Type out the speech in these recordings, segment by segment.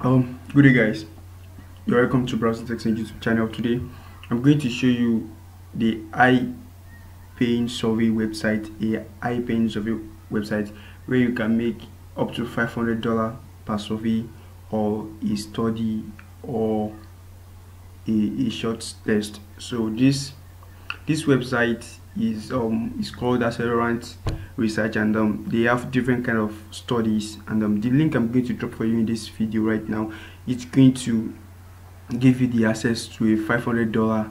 Good day, guys. You're welcome to Browsing Text and YouTube channel. Today, I'm going to show you the iPaying survey website, where you can make up to $500 per survey or a study or a short test. So this website is called Accelerant Research, and they have different kind of studies, and the link I'm going to drop for you in this video right now, it's going to give you the access to a $500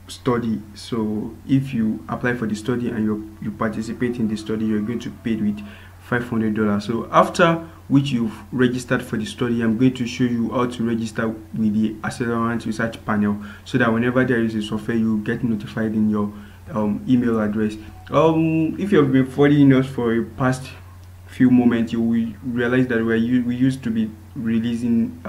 study. So if you apply for the study and you participate in the study, you're going to pay with $500. So after which you've registered for the study, I'm going to show you how to register with the Accelerant Research panel, so that whenever there is a software, you get notified in your email address. If you have been following us for a past few moments, you will realize that we used to be releasing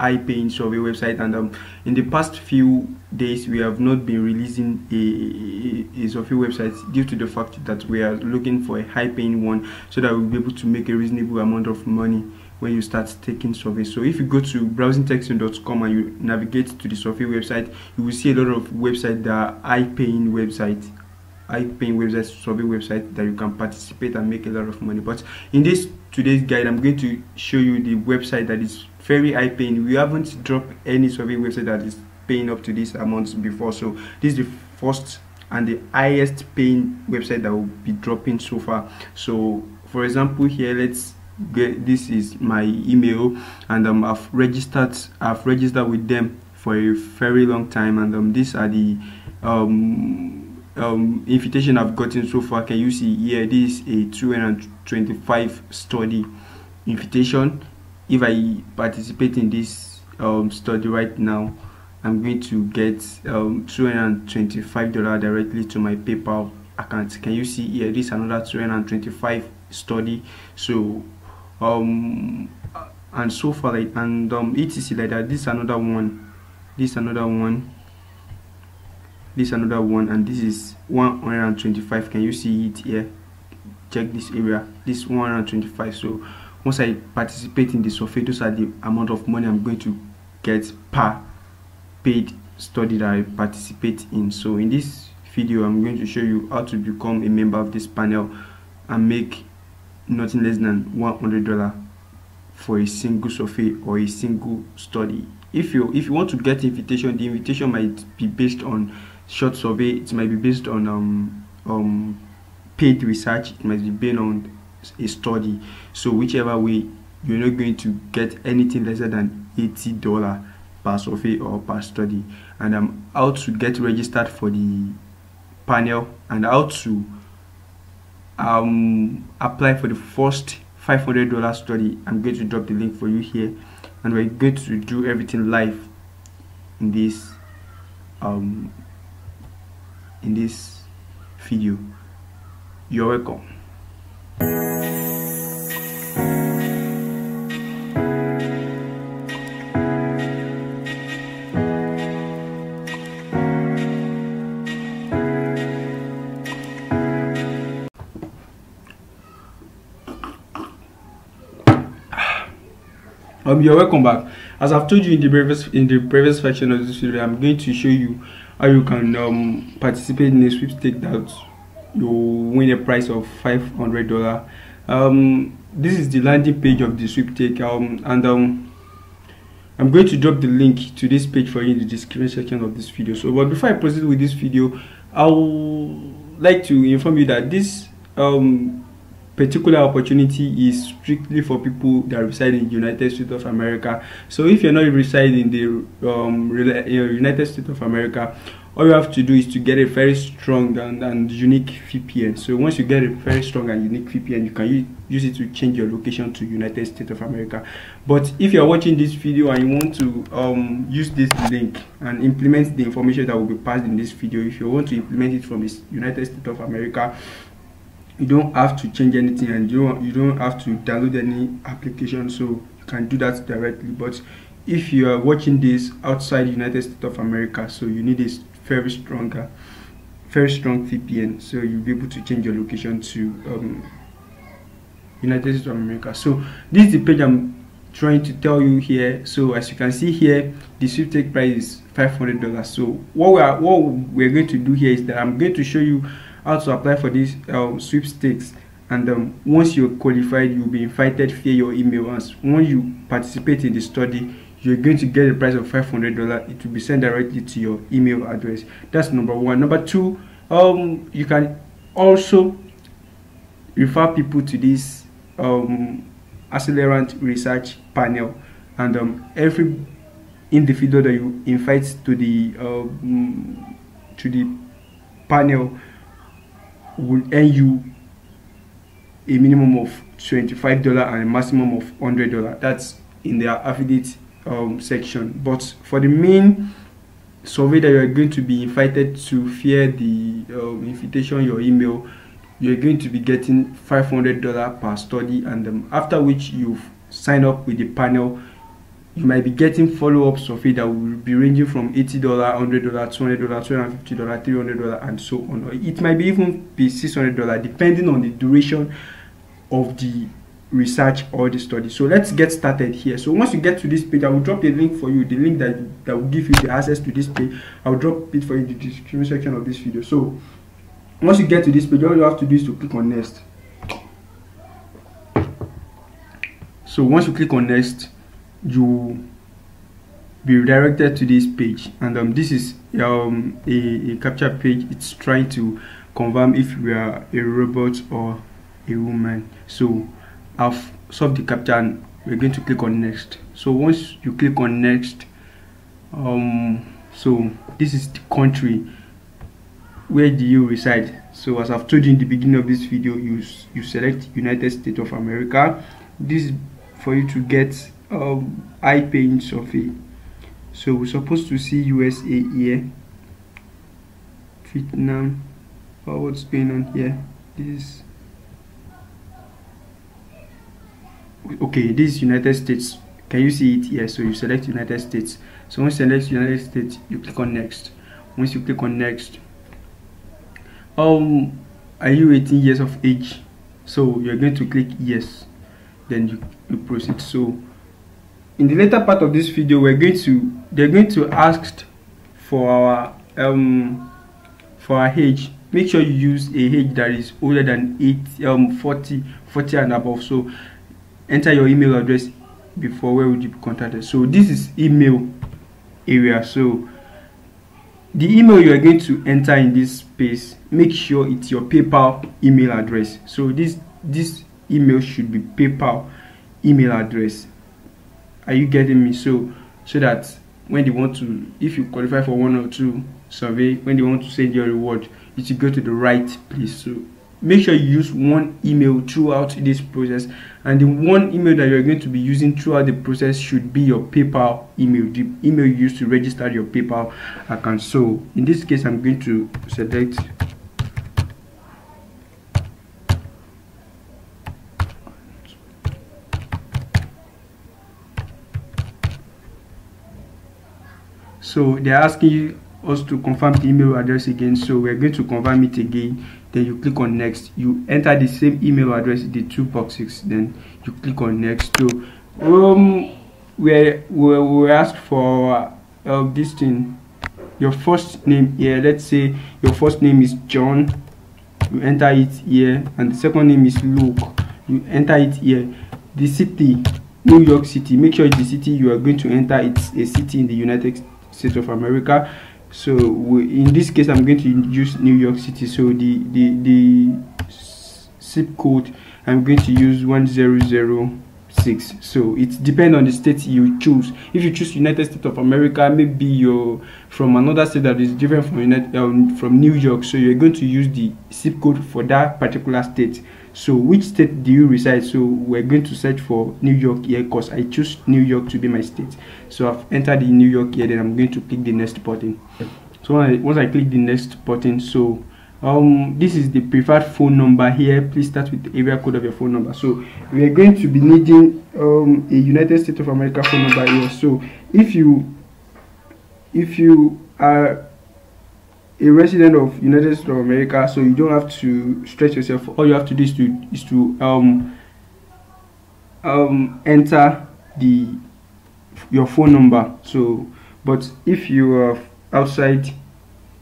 iPaying survey website, and in the past few days we have not been releasing a survey website due to the fact that we are looking for a high paying one, so that we'll be able to make a reasonable amount of money when you start taking surveys. So if you go to browsingtexting.com and you navigate to the survey website, you will see a lot of websites that are iPaying websites, survey website that you can participate and make a lot of money. But in today's guide, I'm going to show you the website that is very high paying. We haven't dropped any survey website that is paying up to this amount before, so this is the first and the highest paying website that will be dropping so far. So for example, here, let's get, this is my email, and I've registered with them for a very long time, and these are the invitation I've gotten so far. Can you see here? This is a 225 study invitation. If I participate in this study right now, I'm going to get $225 directly to my PayPal account. Can you see here? This is another 225 study. So and so far, like, and etc like that. This is another one, and this is 125. Can you see it here? Check this area, this 125. So once I participate in the survey, those are the amount of money I'm going to get per paid study that I participate in. So in this video, I'm going to show you how to become a member of this panel and make nothing less than $100 for a single survey or a single study. If you want to get invitation, the invitation might be based on short survey, it might be based on paid research, it might be based on a study. So whichever way, you're not going to get anything lesser than $80 per survey or per study. And how to get registered for the panel and how to apply for the first $500 study, I'm going to drop the link for you here, and we're going to do everything live in this video. You're welcome. You're welcome back. As I've told you in the previous section of this video, I'm going to show you how you can participate in a sweepstake that you win a prize of $500. This is the landing page of the sweepstake, and I'm going to drop the link to this page for you in the description section of this video. So, but before I proceed with this video, I would like to inform you that this particular opportunity is strictly for people that reside in the United States of America. So if you're not residing in the United States of America, all you have to do is to get a very strong and unique VPN. So once you get a very strong and unique VPN, you can use it to change your location to United States of America. But if you're watching this video and you want to use this link and implement the information that will be passed in this video, if you want to implement it from the United States of America, you don't have to change anything, and you don't have to download any application, so you can do that directly. But if you are watching this outside the United States of America, so you need a very strong VPN, so you'll be able to change your location to United States of America. So this is the page I'm trying to tell you here. So as you can see here, the sweepstakes price is $500. So what we're going to do here is that I'm going to show you how to apply for this sweepstakes, and once you're qualified, you'll be invited via your email. Once you participate in the study, you're going to get a price of $500. It will be sent directly to your email address. That's number one. Number two, you can also refer people to this Accelerant research panel, and every individual that you invite to the panel will earn you a minimum of $25 and a maximum of $100. That's in their affiliate section. But for the main survey that you are going to be invited to via the invitation, your email, you're going to be getting $500 per study, and after which you've signed up with the panel, you might be getting follow-up survey that will be ranging from $80, $100, $200, $250, $300, and so on. It might be even be $600 depending on the duration of the research or the study. So let's get started here. So once you get to this page, I will drop a link for you, the link that will give you the access to this page. I will drop it for you in the description section of this video. So once you get to this page, all you have to do is to click on next. So once you click on next, you be redirected to this page, and this is a captcha page. It's trying to confirm if we are a robot or a woman. So I've solved the captcha and we're going to click on next. So once you click on next, so this is the country. Where do you reside? So as I've told you in the beginning of this video, you select United States of America. This is for you to get high-paying survey. So we're supposed to see USA here, Vietnam. What's going on here? This, okay, this is United States. Can you see it here? So you select United States. So once you select United States, you click on next. Once you click on next, are you 18 years of age? So you're going to click yes, then you proceed. So in the later part of this video, they're going to ask for our age. Make sure you use a age that is older than 40 and above. So enter your email address before where would you be contacted. So this is email area. So the email you are going to enter in this space, make sure it's your PayPal email address. So this email should be PayPal email address. Are you getting me? So that when they want to, if you qualify for one or two survey, when they want to send your reward, you should go to the right place. So make sure you use one email throughout this process, and the one email that you're going to be using throughout the process should be your PayPal email, the email you use to register your PayPal account. So in this case, I'm going to select so they're asking us to confirm the email address again. So we're going to confirm it again. Then you click on next. You enter the same email address, the two boxes. Then you click on next. So we asked for this thing, your first name here. Let's say your first name is John. You enter it here, and the second name is Luke. You enter it here. The city, New York City. Make sure the city you are going to enter, it's a city in the United States of America. So in this case, I'm going to use New York City. So the zip code, I'm going to use 1006. So it depends on the state you choose. If you choose United States of America, maybe you're from another state that is different from New York, so you're going to use the zip code for that particular state. So which state do you reside? So we're going to search for New York here, because I choose New York to be my state. So I've entered the New York here. Then I'm going to click the next button. So once I click the next button, so this is the preferred phone number here. Please start with the area code of your phone number. So we are going to be needing a United States of America phone number here. So if you are a resident of United States of America, so you don't have to stretch yourself. All you have to do is to enter your phone number. So but if you are outside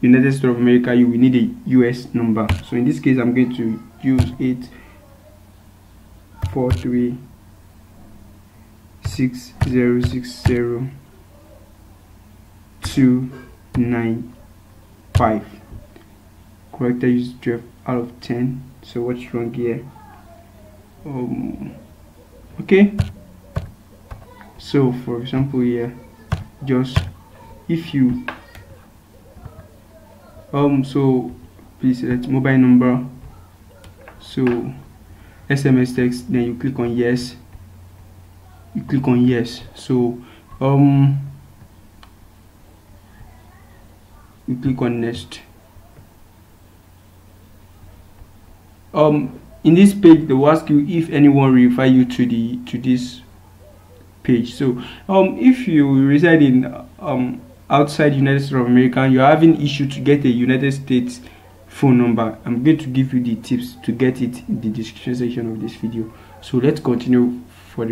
United States of America, you will need a US number. So in this case, I'm going to use 843606029. Corrector use 12 out of 10. So what's wrong here? Okay. So for example here, just if you so please select mobile number, so SMS text, then you click on yes, so you click on next. In this page they will ask you if anyone refer you to this page. So if you reside in outside United States of America and you're having issue to get a United States phone number, I'm going to give you the tips to get it in the description section of this video. So let's continue for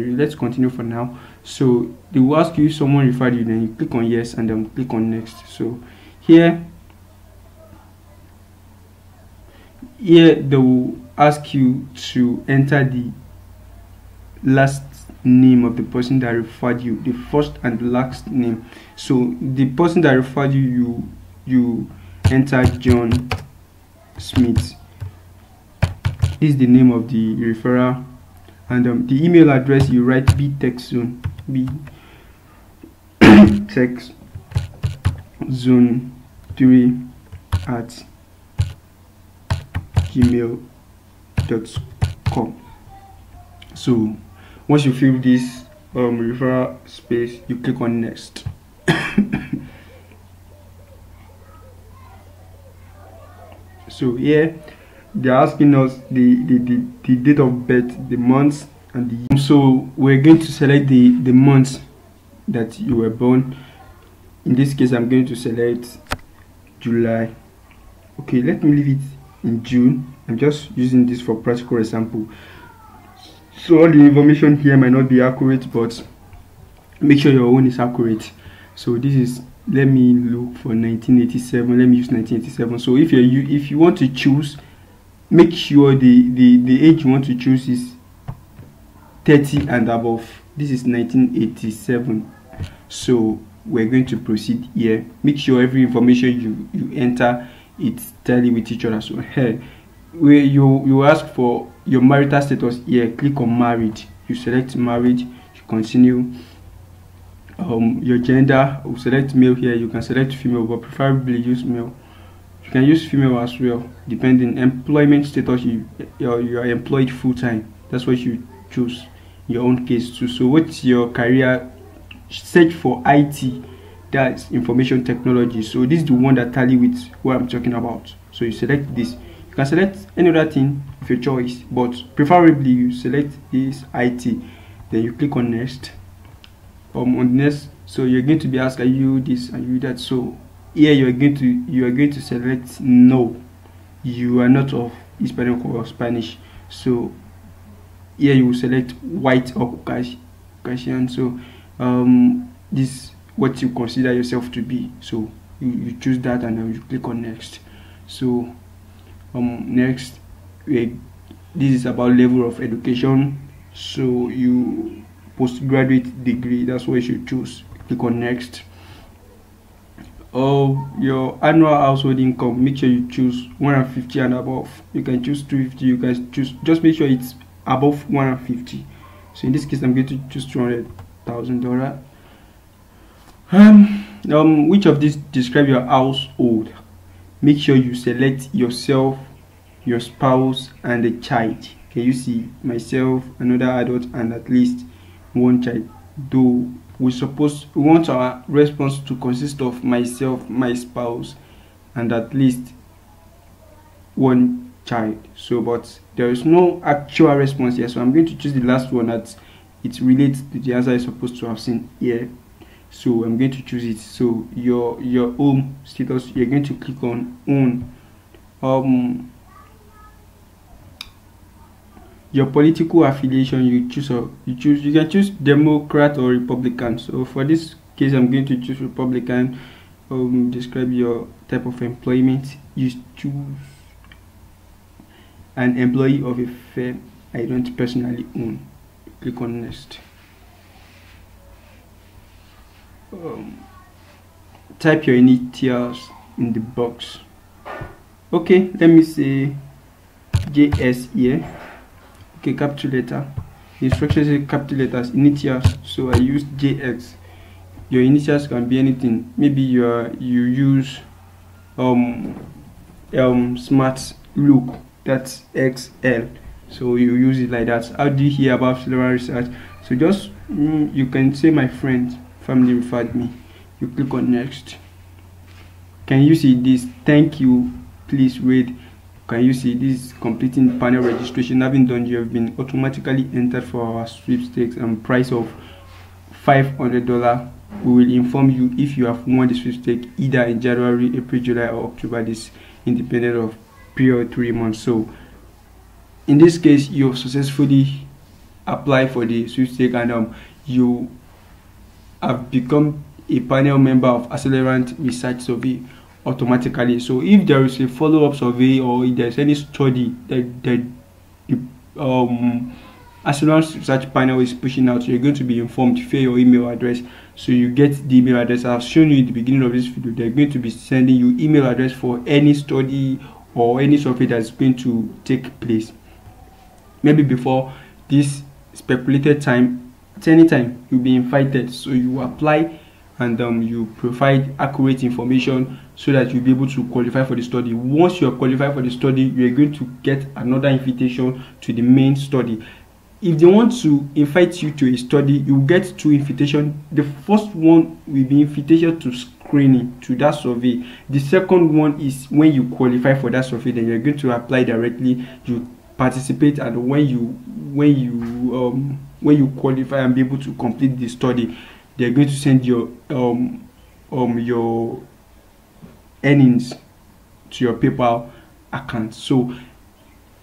now. So they will ask you if someone referred you, then you click on yes and then click on next. So here they will ask you to enter the last name of the person that referred you, the first and the last name. So the person that referred you, you enter John Smith. This is the name of the referrer, and the email address you write btechzone, btechzone3@gmail.com. So once you fill this referral space, you click on next. So here they're asking us the date of birth, the months, and the year. So we're going to select the months that you were born. In this case, I'm going to select July. Okay, let me leave it in June. I'm just using this for practical example. So all the information here might not be accurate, but make sure your own is accurate. So this is, let me look for 1987. Let me use 1987. So if you want to choose, make sure the age you want to choose is 30 and above. This is 1987. So we're going to proceed here. Make sure every information you enter, it's tally with each other. So here where you ask for your marital status, here click on married. You select married, you continue. Your gender, you select male. Here you can select female, but preferably use male. You can use female as well, depending. Employment status, you are employed full-time. That's what you choose in your own case too. So what's your career? Search for IT, that's information technology. So this is the one that tally with what I'm talking about. So you select this. You can select any other thing of your choice, but preferably you select this IT. Then you click on next. On next, so you're going to be asked, are you this, are you that? So here you are going to select no, you are not of Hispanic or Spanish. So here you will select white or Caucasian. So this is what you consider yourself to be. So you choose that and then you click on next. So next, this is about level of education. So you postgraduate degree, that's what you should choose. Click on next. Your annual household income, make sure you choose 150 and above. You can choose 250, you can choose, just make sure it's above 150. So in this case I'm going to choose $200,000. Which of these describe your household? Make sure you select yourself, your spouse, and a child. Can you see myself, another adult, and at least one child? Though we want our response to consist of myself, my spouse, and at least one child. So but there is no actual response here, so I'm going to choose the last one that it relates to the answer I'm supposed to have seen here. So I'm going to choose it. So your home status, you're going to click on own. your political affiliation, you can choose Democrat or Republican. So for this case, I'm going to choose Republican. Describe your type of employment. You choose an employee of a firm I don't personally own. Click on next. Type your initials in the box. Okay, let me say JS here. Okay, capital letter. The instructions say capital letters, initials, so I use JX. Your initials can be anything. Maybe you use smart look, that's XL, so you use it like that. How do you hear about Accelerant Research? So just you can say my friend, family referred me. You click on next. Can you see this? Thank you, please read. Can you see this? Completing panel registration. Having done, you have been automatically entered for our sweepstakes and price of $500. We will inform you if you have won the sweepstakes either in January, April, July, or October. This independent of period 3 months. So in this case, you have successfully applied for the sweepstakes and you have become a panel member of Accelerant Research Survey automatically. So if there is a follow-up survey or if there's any study that the Accelerant Research panel is pushing out, you're going to be informed via your email address. So you get the email address I've shown you in the beginning of this video. They're going to be sending you email address for any study or any survey that's going to take place. Maybe before this speculated time, at any time you'll be invited. So you apply and you provide accurate information so that you'll be able to qualify for the study. Once you're qualified for the study, you're going to get another invitation to the main study. If they want to invite you to a study, you get 2 invitations. The first one will be invitation to screening, to that survey. The second one is when you qualify for that survey, then you're going to apply directly. You participate, and when you qualify and be able to complete the study, they're going to send your earnings to your PayPal account. So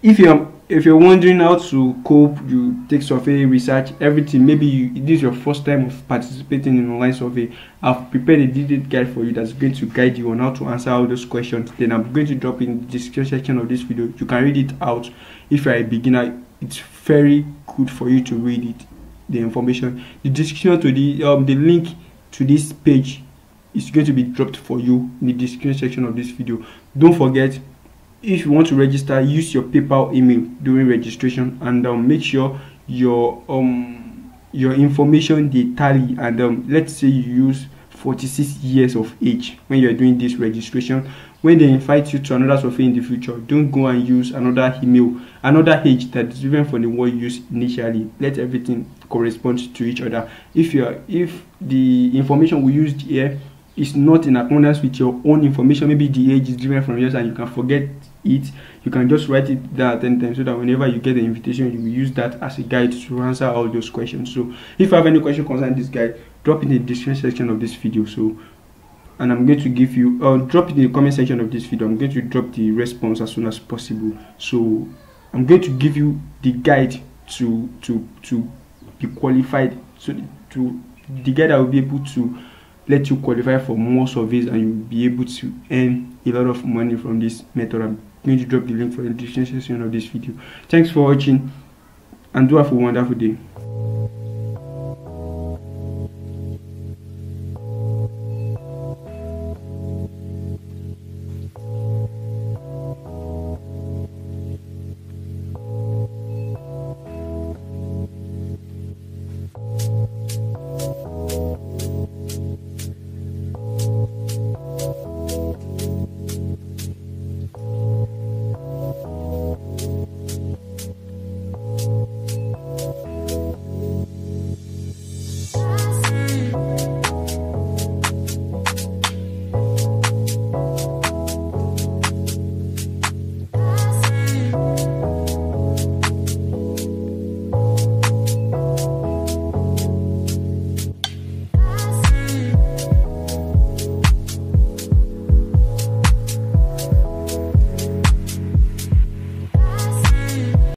if you're wondering how to cope, you take survey, research, everything, maybe this is your first time of participating in online survey, I've prepared a detailed guide for you that's going to guide you on how to answer all those questions. Then I'm going to drop in the description section of this video. You can read it out. If you're a beginner, it's very good for you to read it, the information. The description to the link to this page is going to be dropped for you in the description section of this video. Don't forget, if you want to register, use your PayPal email during registration, and make sure your information they tally. And let's say you use 46 years of age when you're doing this registration. When they invite you to another survey in the future, don't go and use another email, another age that is different from the one you used initially. Let everything correspond to each other. If the information we used here is not in accordance with your own information, maybe the age is different from yours and you can forget it, you can just write it down 10 times so that whenever you get the invitation, you will use that as a guide to answer all those questions. So if you have any question concerning this guide, drop in the description section of this video. So, and I'm going to give you drop in the comment section of this video. I'm going to drop the response as soon as possible. So I'm going to give you the guide to be qualified, so the guide that will be able to let you qualify for more surveys, and you'll be able to earn a lot of money from this method. I'm going to drop the link for the description section of this video. Thanks for watching, and do have a wonderful day.